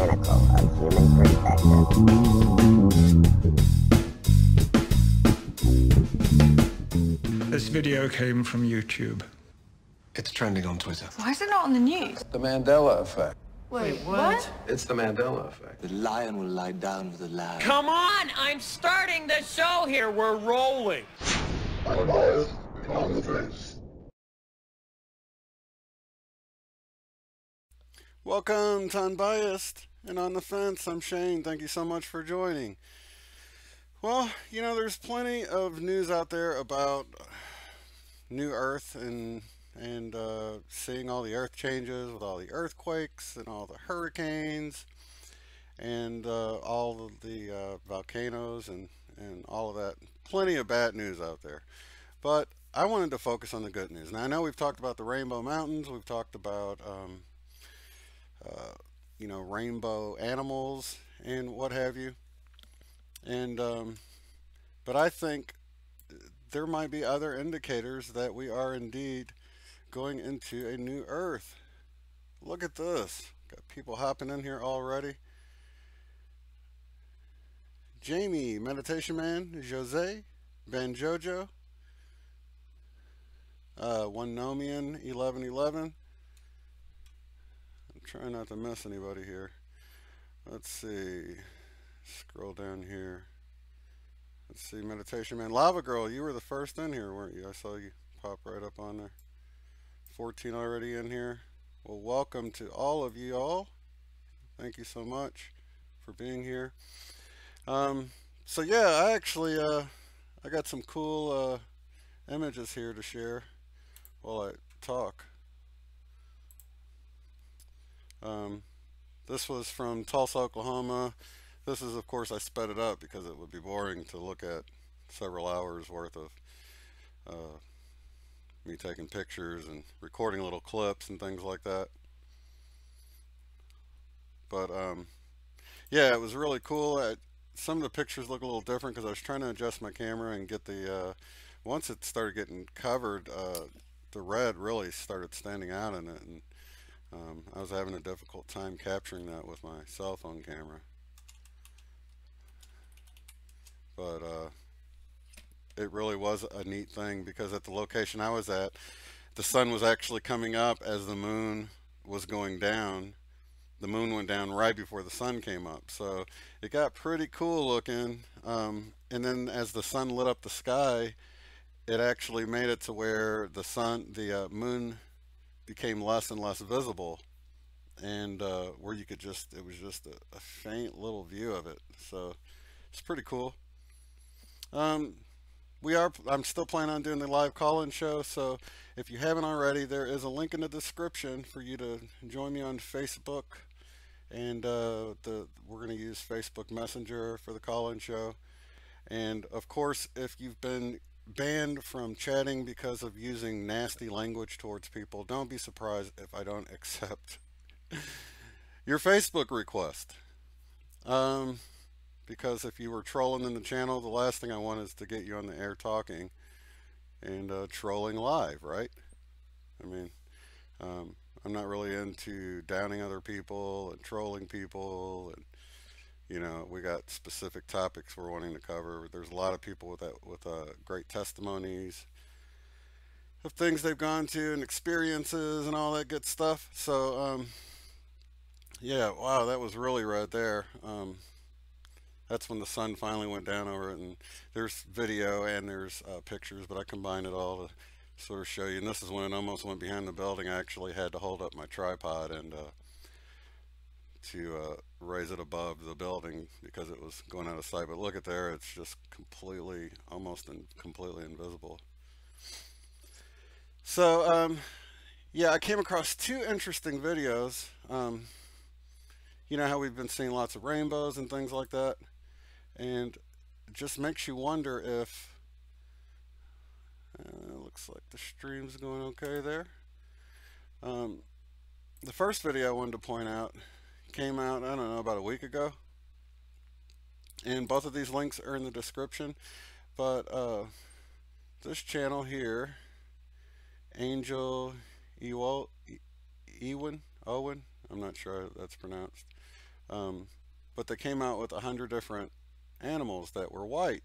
pinnacle of human perfection. This video came from YouTube. It's trending on Twitter. Why is it not on the news? The Mandela Effect. Wait, what? It's the Mandela Effect. The lion will lie down with the lamb. Come on! I'm starting the show here. We're rolling. Unbiased and on the fence. Welcome to Unbiased and on the Fence. I'm Shane. Thank you so much for joining. Well, you know, there's plenty of news out there about New Earth and seeing all the earth changes with all the earthquakes and all the hurricanes and all of the volcanoes and all of that. Plenty of bad news out there, but I wanted to focus on the good news. Now, I know we've talked about the Rainbow Mountains, we've talked about you know, rainbow animals and what have you, and but I think there might be other indicators that we are indeed going into a new Earth. Look at this. Got people hopping in here already. Jamie, Meditation Man, Jose, Banjojo, Onenomian 1111. I'm trying not to miss anybody here. Let's see. Scroll down here. Let's see, Meditation Man. Lava Girl, you were the first in here, weren't you? I saw you pop right up on there. 14 already in here. Well, welcome to all of you all. Thank you so much for being here. So yeah, I actually I got some cool images here to share while I talk. This was from Tulsa, Oklahoma. This is, of course, I sped it up because it would be boring to look at several hours worth of me taking pictures and recording little clips and things like that. But yeah, it was really cool. Some of the pictures look a little different because I was trying to adjust my camera and get the once it started getting covered, the red really started standing out in it, and I was having a difficult time capturing that with my cell phone camera. But it really was a neat thing because at the location I was at, the sun was actually coming up as the moon was going down. The moon went down right before the sun came up, so it got pretty cool looking. And then as the sun lit up the sky, it actually made it to where the moon became less and less visible, and where you could just, it was just a faint little view of it. So it's pretty cool. I'm still planning on doing the live call-in show, so if you haven't already, there is a link in the description for you to join me on Facebook, and we're going to use Facebook Messenger for the call-in show. And of course, if you've been banned from chatting because of using nasty language towards people, don't be surprised if I don't accept your Facebook request. Because if you were trolling in the channel, the last thing I want is to get you on the air talking and trolling live, right? I mean, I'm not really into downing other people and trolling people, and you know, we got specific topics we're wanting to cover. There's a lot of people with great testimonies of things they've gone to and experiences and all that good stuff. So yeah, wow, that was really right there. That's when the sun finally went down over it, and there's video and there's pictures, but I combined it all to sort of show you. And this is when it almost went behind the building. I actually had to hold up my tripod and to raise it above the building because it was going out of sight. But look at there, it's just completely, almost completely invisible. So yeah, I came across two interesting videos. You know how we've been seeing lots of rainbows and things like that, and it just makes you wonder if looks like the stream's going okay there. The first video I wanted to point out came out, I don't know, about a week ago, and both of these links are in the description. But this channel here, Angel Owen, I'm not sure how that's pronounced, But they came out with 100 different animals that were white.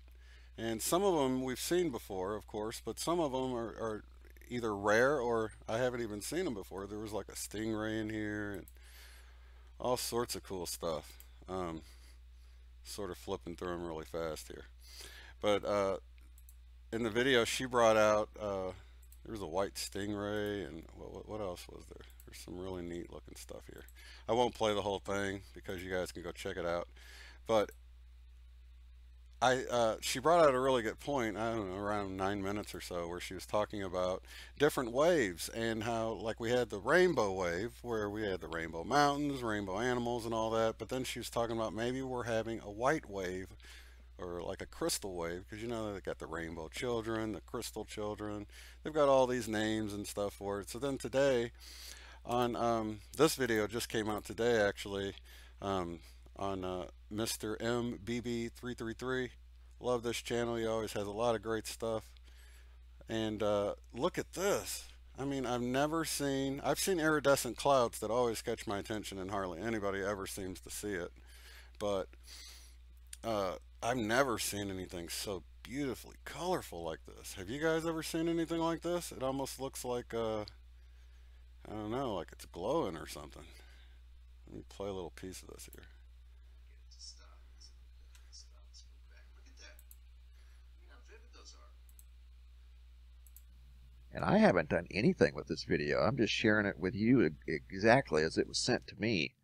And some of them we've seen before, of course, but some of them are either rare or I haven't even seen them before. There was like a stingray in here and all sorts of cool stuff. Sort of flipping through them really fast here. But in the video, she brought out, there was a white stingray, and what else was there? There's some really neat looking stuff here. I won't play the whole thing because you guys can go check it out. But she brought out a really good point, I don't know, around 9 minutes or so, where she was talking about different waves and how, like, we had the rainbow wave where we had the rainbow mountains, rainbow animals and all that, but then she was talking about maybe we're having a white wave or like a crystal wave, because you know they got the rainbow children, the crystal children, they've got all these names and stuff for it. So then today on this video just came out today actually, on Mr. MBB333. Love this channel. He always has a lot of great stuff. And look at this. I mean, I've seen iridescent clouds that always catch my attention, and hardly anybody ever seems to see it. But I've never seen anything so beautifully colorful like this. Have you guys ever seen anything like this? It almost looks like, I don't know, like it's glowing or something. Let me play a little piece of this here. And I haven't done anything with this video. I'm just sharing it with you exactly as it was sent to me.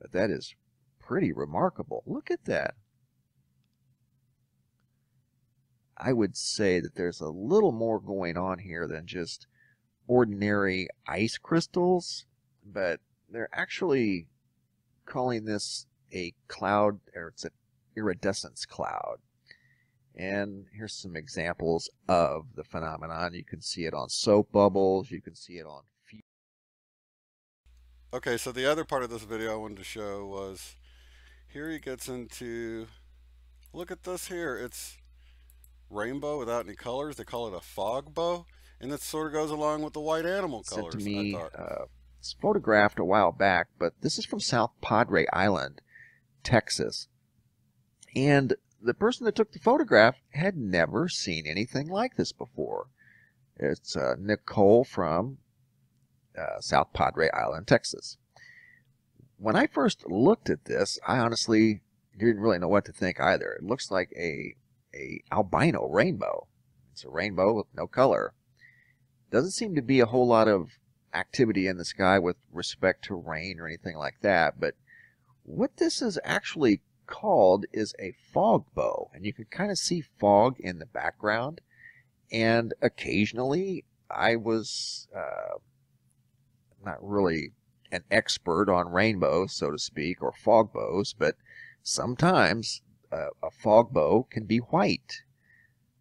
But that is pretty remarkable. Look at that. I would say that there's a little more going on here than just ordinary ice crystals, but they're actually calling this a cloud, or it's an iridescence cloud. And here's some examples of the phenomenon. You can see it on soap bubbles. You can see it on... Okay, so the other part of this video I wanted to show was, here he gets into, look at this here. It's rainbow without any colors. They call it a fog bow. And it sort of goes along with the white animal colors, sent to me, I thought. It's photographed a while back, but this is from South Padre Island, Texas. And the person that took the photograph had never seen anything like this before. It's Nicole from South Padre Island, Texas. When I first looked at this, I honestly didn't really know what to think either. It looks like a albino rainbow. It's a rainbow with no color. Doesn't seem to be a whole lot of activity in the sky with respect to rain or anything like that, but what this is actually called is a fog bow, and you can kind of see fog in the background. And occasionally, I was not really an expert on rainbows, so to speak, or fog bows, but sometimes a fog bow can be white.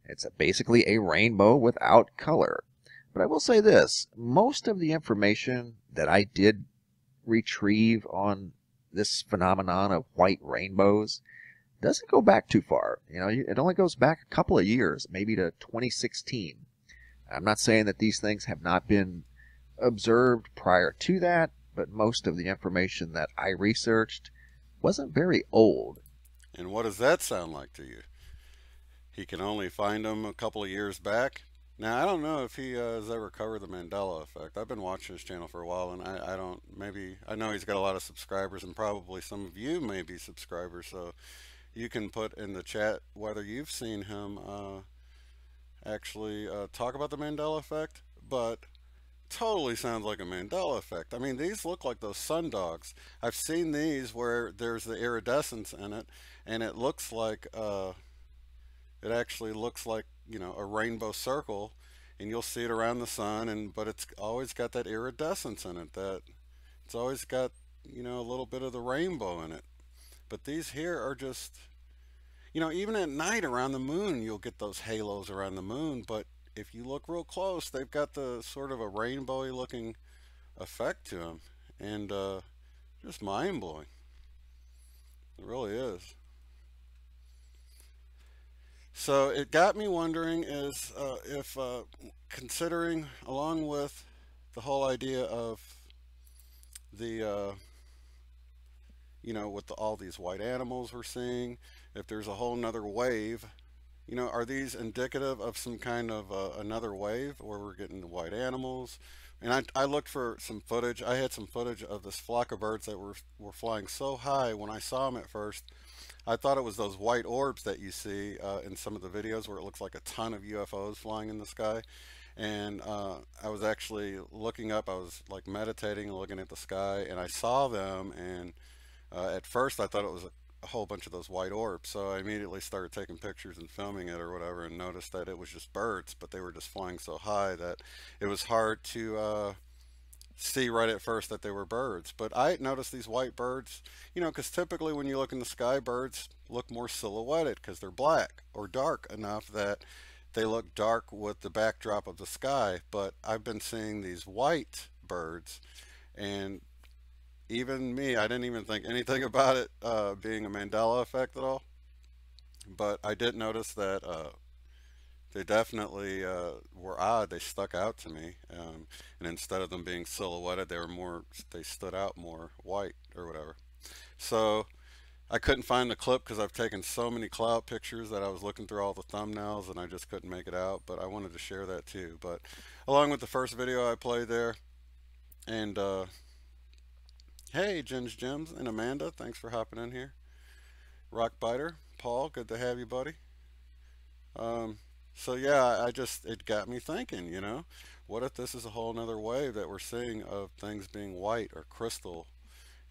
It's basically a rainbow without color. But I will say this, most of the information that I did retrieve on this phenomenon of white rainbows doesn't go back too far. You know, it only goes back a couple of years, maybe to 2016. I'm not saying that these things have not been observed prior to that, but most of the information that I researched wasn't very old. And what does that sound like to you? He can only find them a couple of years back. Now, I don't know if he has ever covered the Mandela effect. I've been watching his channel for a while, and I know he's got a lot of subscribers, and probably some of you may be subscribers, so you can put in the chat whether you've seen him actually talk about the Mandela effect. But totally sounds like a Mandela effect. I mean, these look like those sundogs. I've seen these where there's the iridescence in it, and it looks like it actually looks like, you know, a rainbow circle, and you'll see it around the sun, but it's always got that iridescence in it, that it's always got, you know, a little bit of the rainbow in it. But these here are just, you know, even at night around the moon, you'll get those halos around the moon, but if you look real close, they've got the sort of a rainbowy looking effect to them, and just mind-blowing. It really is. So it got me wondering is if considering, along with the whole idea of the you know, with all these white animals we're seeing, if there's a whole nother wave, you know, are these indicative of some kind of another wave where we're getting the white animals? And I looked for some footage. I had some footage of this flock of birds that were flying so high. When I saw them at first, I thought it was those white orbs that you see in some of the videos where it looks like a ton of UFOs flying in the sky. And I was actually looking up, I was like meditating, looking at the sky, and I saw them, and at first I thought it was a whole bunch of those white orbs. So I immediately started taking pictures and filming it or whatever, and noticed that it was just birds, but they were just flying so high that it was hard to see right at first that they were birds. But I noticed these white birds, you know, because typically when you look in the sky, birds look more silhouetted because they're black or dark enough that they look dark with the backdrop of the sky. But I've been seeing these white birds, and even me, I didn't even think anything about it being a Mandela effect at all. But I did notice that they definitely were odd. They stuck out to me, and instead of them being silhouetted, they stood out more white or whatever. So I couldn't find the clip because I've taken so many cloud pictures that I was looking through all the thumbnails and I just couldn't make it out, but I wanted to share that too. But along with the first video I played there, and hey, Jim's Gems and Amanda, thanks for hopping in here. Rock Biter, Paul, good to have you, buddy. So yeah, it got me thinking, you know, what if this is a whole nother wave that we're seeing of things being white or crystal?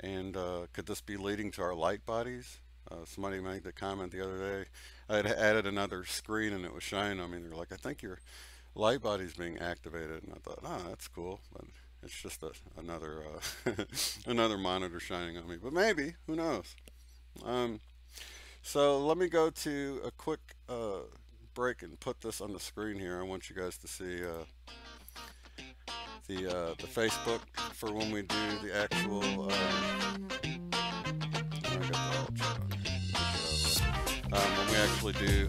And could this be leading to our light bodies? Somebody made the comment the other day. I had added another screen and it was shining on me. They're like, I think your light body's being activated. And I thought, oh, that's cool. But it's just another another monitor shining on me. But maybe, who knows? So let me go to a quick break and put this on the screen here. I want you guys to see the Facebook for when we do the actual when we actually do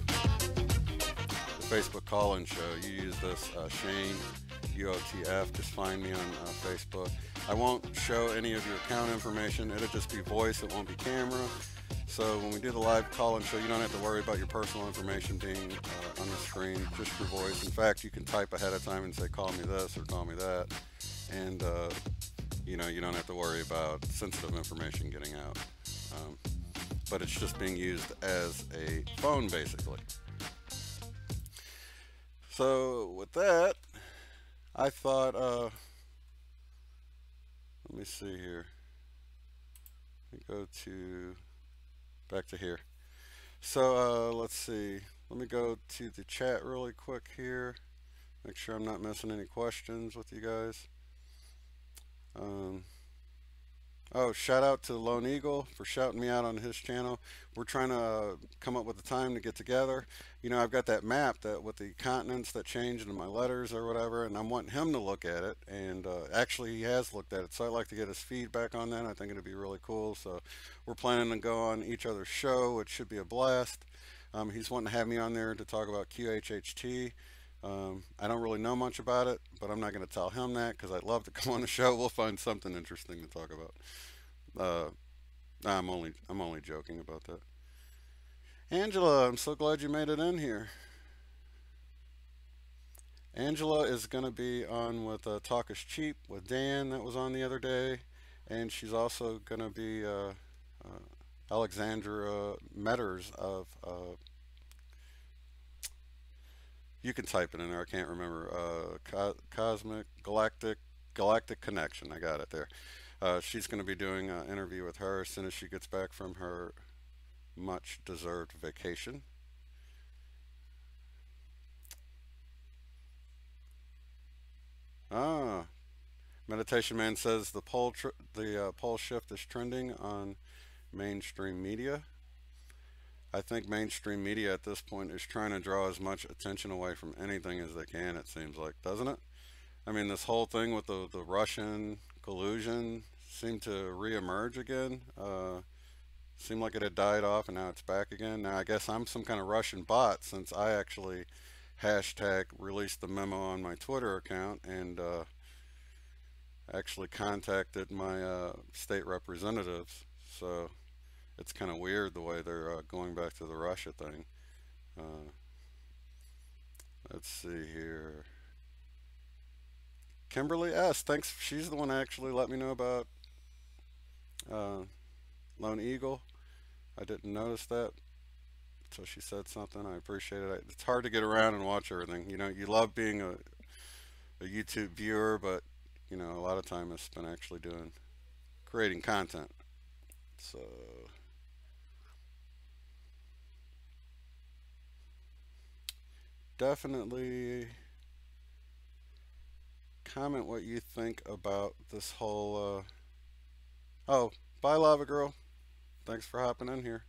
the Facebook call-in show. You use this Shane UOTF. Just find me on Facebook. I won't show any of your account information. It'll just be voice. It won't be camera. So when we do the live call-in show, you don't have to worry about your personal information being on the screen, just your voice. In fact, you can type ahead of time and say, call me this or call me that. And, you know, you don't have to worry about sensitive information getting out. But it's just being used as a phone, basically. So with that, I thought, let me see here. Let me go to... back to here. So let's see, let me go to the chat really quick here, make sure I'm not missing any questions with you guys. Oh, shout out to Lone Eagle for shouting me out on his channel. We're trying to come up with a time to get together. You know, I've got that map that with the continents that changed in my letters or whatever, and I'm wanting him to look at it, and actually he has looked at it, so I'd like to get his feedback on that. I think it'd be really cool. So we're planning to go on each other's show, which should be a blast. He's wanting to have me on there to talk about QHHT. I don't really know much about it, but I'm not going to tell him that because I'd love to come on the show. We'll find something interesting to talk about. I'm only joking about that. Angela, I'm so glad you made it in here. Angela is going to be on with Talk is Cheap with Dan, that was on the other day, and she's also going to be Alexandra Metters of you can type it in there, I can't remember, Cosmic Galactic Connection. I got it there. She's going to be doing an interview with her as soon as she gets back from her much deserved vacation. Meditation Man says the poll shift is trending on mainstream media. I think mainstream media at this point is trying to draw as much attention away from anything as they can, it seems like, doesn't it? I mean, this whole thing with the Russian collusion seemed to re-emerge again. Seemed like it had died off and now it's back again. Now I guess I'm some kind of Russian bot since I actually hashtag released the memo on my Twitter account and actually contacted my state representatives. So it's kind of weird the way they're going back to the Russia thing. Let's see here. Kimberly S. Thanks. She's the one that actually let me know about Lone Eagle. I didn't notice that, so she said something. I appreciate it. It's hard to get around and watch everything. You know, you love being a YouTube viewer, but you know, a lot of time is spent actually creating content. So definitely comment what you think about this whole oh, bye Lava Girl. Thanks for hopping in here.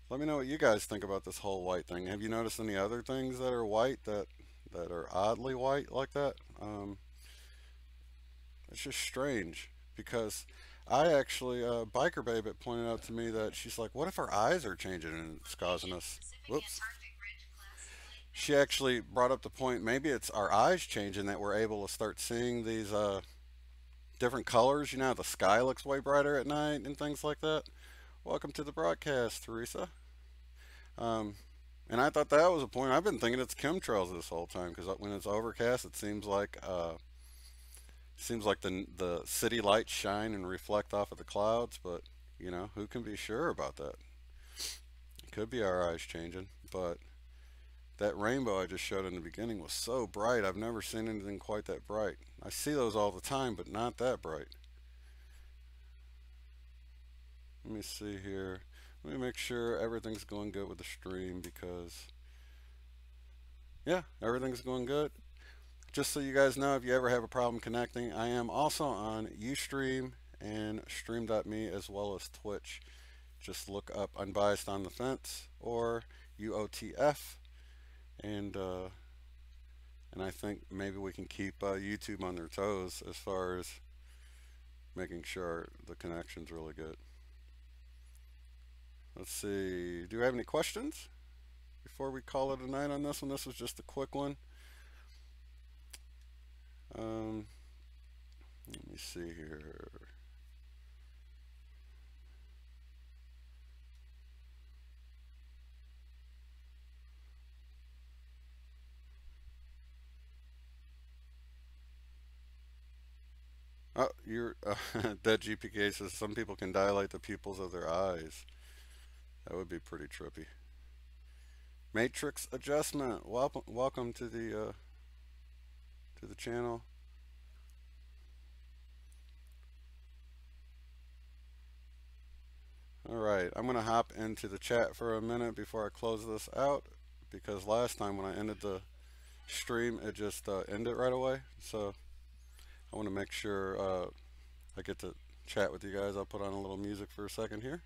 Let me know what you guys think about this whole white thing. Have you noticed any other things that are white that are oddly white like that? It's just strange, because I actually, Biker Babe pointed out to me that she's like, what if our eyes are changing and it's causing us, whoops. She actually brought up the point, maybe it's our eyes changing that we're able to start seeing these different colors. You know how the sky looks way brighter at night and things like that. Welcome to the broadcast, Teresa. And I thought that was a point. I've been thinking it's chemtrails this whole time, because when it's overcast, it seems like the city lights shine and reflect off of the clouds. But you know, who can be sure about that? It could be our eyes changing. But that rainbow I just showed in the beginning was so bright. I've never seen anything quite that bright. I see those all the time, but not that bright. Let me see here. Let me make sure everything's going good with the stream, because yeah, everything's going good. Just so you guys know, if you ever have a problem connecting, I am also on Ustream and Stream.me, as well as Twitch. Just look up Unbiased on the Fence or UOTF, and I think maybe we can keep YouTube on their toes as far as making sure the connection's really good. Let's see, do we have any questions before we call it a night on this one? This was just a quick one. Let me see here. Oh, that GPK says some people can dilate the pupils of their eyes. That would be pretty trippy. Matrix adjustment. Welcome to the channel. All right, I'm gonna hop into the chat for a minute before I close this out, because last time when I ended the stream, it just ended right away. So I want to make sure I get to chat with you guys. I'll put on a little music for a second here.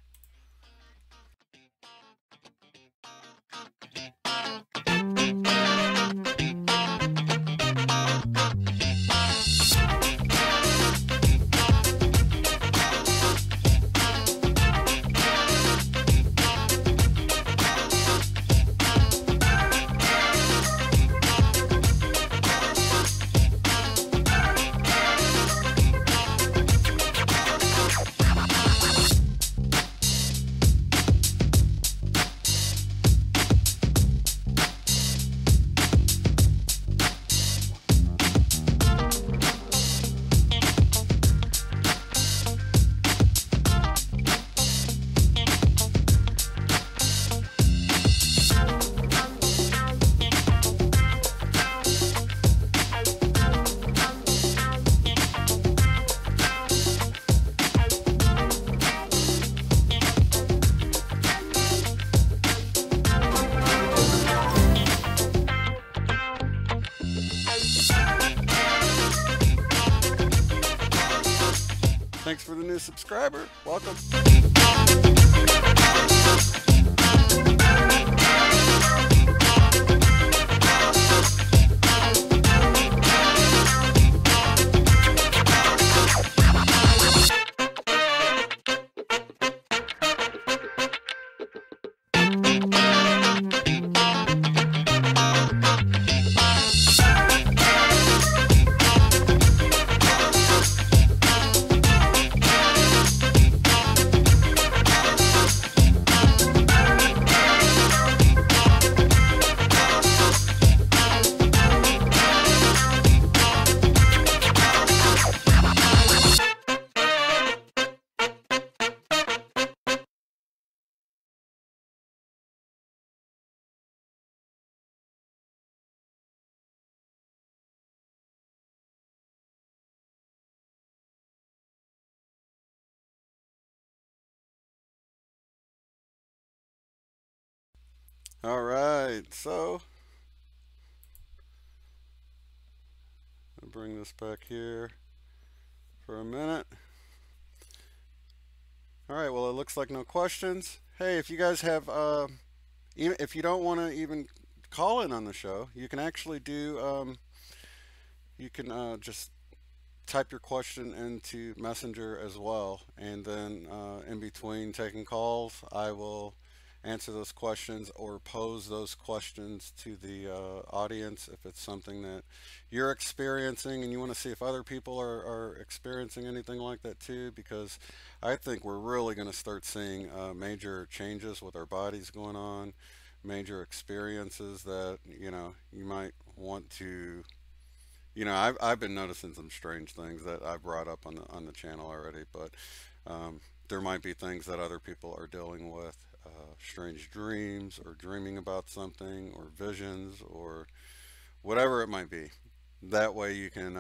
Thanks for the new subscriber. Welcome. All right, so I'll bring this back here for a minute. All right, well, it looks like no questions. Hey, if you guys have, even if you don't want to even call in on the show, you can actually do, you can just type your question into Messenger as well, and then in between taking calls, I will answer those questions or pose those questions to the audience if it's something that you're experiencing and you want to see if other people are experiencing anything like that too, because I think we're really going to start seeing major changes with our bodies going on, major experiences that, you know, you might want to, you know, I've been noticing some strange things that I brought up on the channel already, but there might be things that other people are dealing with, strange dreams or dreaming about something or visions or whatever it might be. That way you can,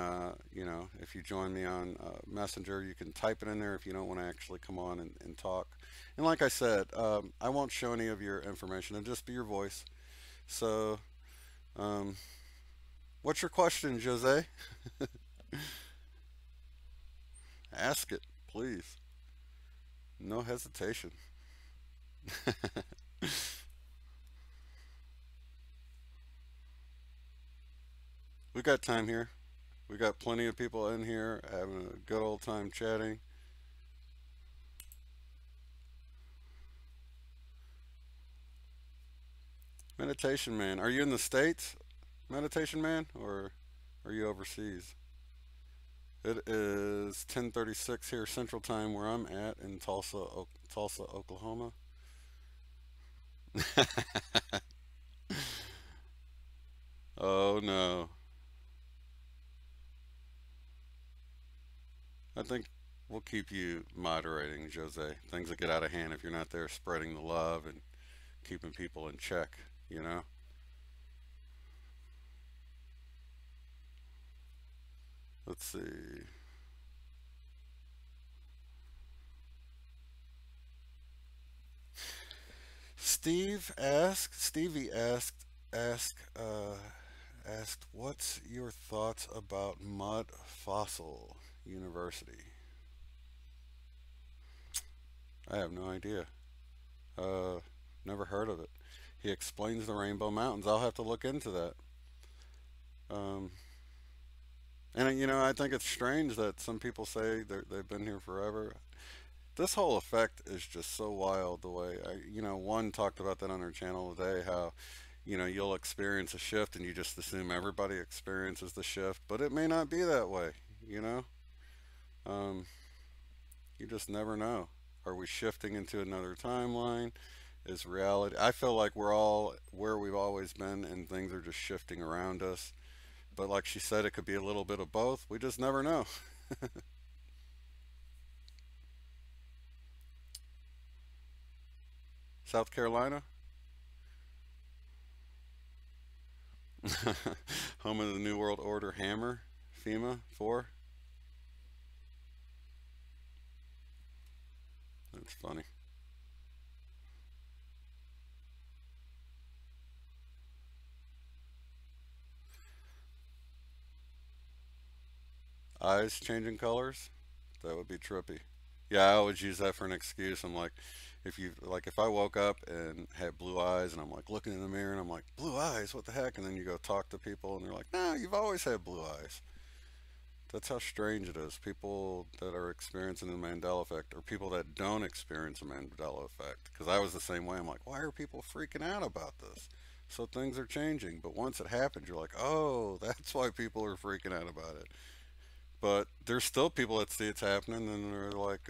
you know, if you join me on Messenger, you can type it in there if you don't want to actually come on and talk. And like I said, I won't show any of your information. It'll just be your voice. So, what's your question, Jose? Ask it, please. No hesitation. We got time here. We got plenty of people in here having a good old time chatting. Meditation Man, are you in the States, Meditation Man, or are you overseas? It is 10:36 here Central Time where I'm at in Tulsa, Oklahoma. Oh no. I think we'll keep you moderating, Jose. Things that get out of hand if you're not there spreading the love and keeping people in check, you know? Let's see. Stevie asked, what's your thoughts about mud fossil university? I have no idea. Uh, Never heard of it. He explains the Rainbow Mountains. I'll have to look into that. Um, and you know, I think it's strange that some people say they've been here forever. This whole effect is just so wild. The way you know, one talked about that on her channel today, how you know you'll experience a shift and you just assume everybody experiences the shift, but it may not be that way. You know, um, you just never know. Are we shifting into another timeline? Is reality? I feel like we're all where we've always been, and things are just shifting around us. But like she said, it could be a little bit of both. We just never know. South Carolina, home of the New World Order hammer, FEMA 4. That's funny. Eyes changing colors? That would be trippy. Yeah, I always use that for an excuse. I'm like, if I woke up and had blue eyes and I'm like looking in the mirror and I'm like, blue eyes, what the heck? And then you go talk to people and they're like, no, you've always had blue eyes. That's how strange it is. People that are experiencing the Mandela effect or people that don't experience the Mandela effect. Because I was the same way. I'm like, why are people freaking out about this? So things are changing. But once it happens, you're like, oh, that's why people are freaking out about it. But there's still people that see it's happening and they're like,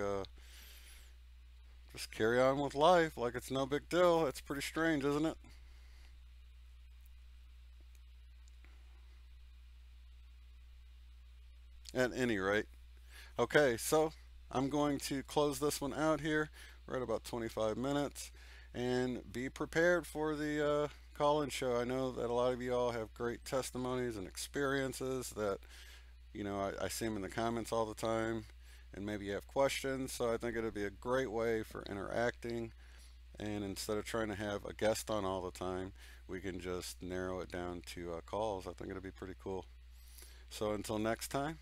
just carry on with life like it's no big deal. That's pretty strange, isn't it? At any rate. Okay, so I'm going to close this one out here. We're at about 25 minutes. And be prepared for the call-in show. I know that a lot of you all have great testimonies and experiences that, you know, I see them in the comments all the time. And maybe you have questions. So I think it'd be a great way for interacting And instead of trying to have a guest on all the time, we can just narrow it down to calls. I think it'll be pretty cool. So until next time,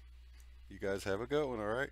you guys have a good one, all right?